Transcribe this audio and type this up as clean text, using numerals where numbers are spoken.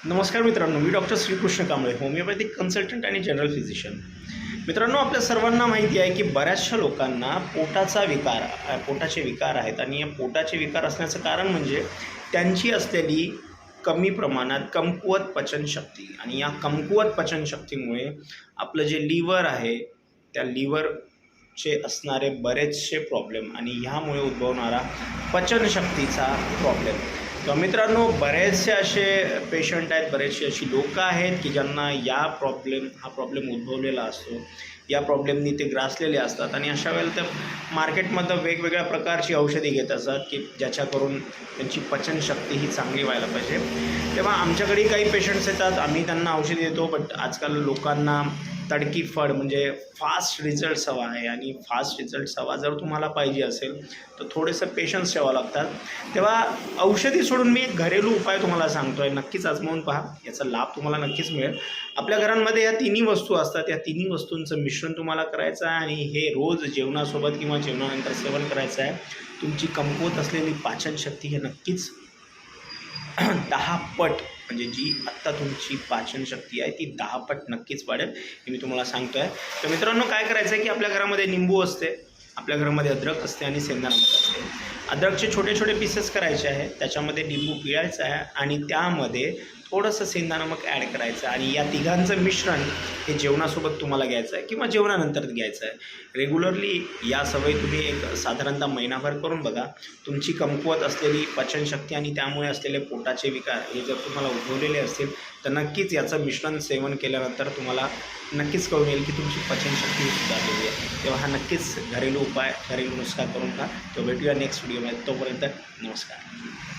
नमस्कार मित्रांनो, मी doctor Shrikrishna Kamble, homeopathic consultant आणि जनरल फिजिशियन. मित्रांनो, आपल्या सर्वांना माहिती आहे की बऱ्याचशा लोकांना पोटाचे विकार आहेत आणि या पोटाचे विकार असण्याचं कारण म्हणजे त्यांची असलेली कमी प्रमाणात कमकुवत पचनशक्ती. आणि या कमकुवत पचनशक्तीमुळे आपलं जे लिव्हर आहे त्या लिव्हरचे असणारे बरेचसे प्रॉब्लेम आणि ह्यामुळे उद्भवणारा पचनशक्तीचा प्रॉब्लेम. तर मित्रांनो, बरेचसे असे पेशंट आहेत, बरेचसे अशी लोकं आहेत की ज्यांना हा प्रॉब्लेम उद्भवलेला असतो. या प्रॉब्लेमनी ते ग्रासलेले असतात आणि अशा वेळेला ते मार्केटमधनं वेगवेगळ्या प्रकारची औषधी घेत असतात की ज्याच्याकरून त्यांची पचनशक्ती ही चांगली व्हायला पाहिजे. तेव्हा आमच्याकडे काही पेशंट्स येतात, आम्ही त्यांना औषधी देतो. बट आजकाल लोकांना तडकीफड म्हणजे फास्ट रिझल्ट्स हवा आहे आणि फास्ट रिझल्ट्स हवा जर तुम्हाला पाहिजे असेल तर थोडेसं पेशन्स ठेवावं लागतात. तेव्हा औषधी सोडून मी एक घरेलू उपाय तुम्हाला सांगतो आहे, नक्कीच आजमावून पहा, याचा लाभ तुम्हाला नक्कीच मिळेल. आपल्या घरांमध्ये या तिन्ही वस्तू असतात, या तिन्ही वस्तूंचं मिश्रण तुम्हाला करायचं आहे आणि हे रोज जेवणासोबत किंवा जेवणानंतर सेवन करायचं आहे. तुमची कमकुवत असलेली पाचनशक्ती हे नक्कीच 10 पट, म्हणजे जी आत्ता तुमची पाचनशक्ती आहे ती 10 पट नक्कीच वाढेल, हे मी तुम्हाला सांगतो आहे. तर मित्रांनो, काय करायचं आहे की आपल्या घरामध्ये निंबू असते, आपल्या घरामध्ये अद्रक असते आणि सेंधा नमक असते. अद्रकचे छोटे छोटे पीसेस करायचे आहे, त्याच्यामध्ये लिंबू पिळायचं आहे आणि त्यामध्ये थोडंसं सेंधा नमक ॲड करायचं आणि या तिघांचं मिश्रण हे जेवणासोबत तुम्हाला घ्यायचं आहे किंवा जेवणानंतर घ्यायचं आहे. रेग्युलरली या सवयी तुम्ही एक साधारणतः महिनाभर करून बघा. तुमची कमकुवत असलेली पचनशक्ती आणि त्यामुळे असलेले पोटाचे विकार हे जर तुम्हाला उद्भवलेले असतील तर नक्कीच याचं मिश्रण सेवन केल्यानंतर तुम्हाला नक्कीच कळून येईल की तुमची पचनशक्ती सुधारलेली आहे. तेव्हा हा नक्कीच घरेलू उपाय, घरेलू नुस्खा करून पहा. तो भेटूया नेक्स्ट व्हिडिओमध्ये. तोपर्यंत नमस्कार.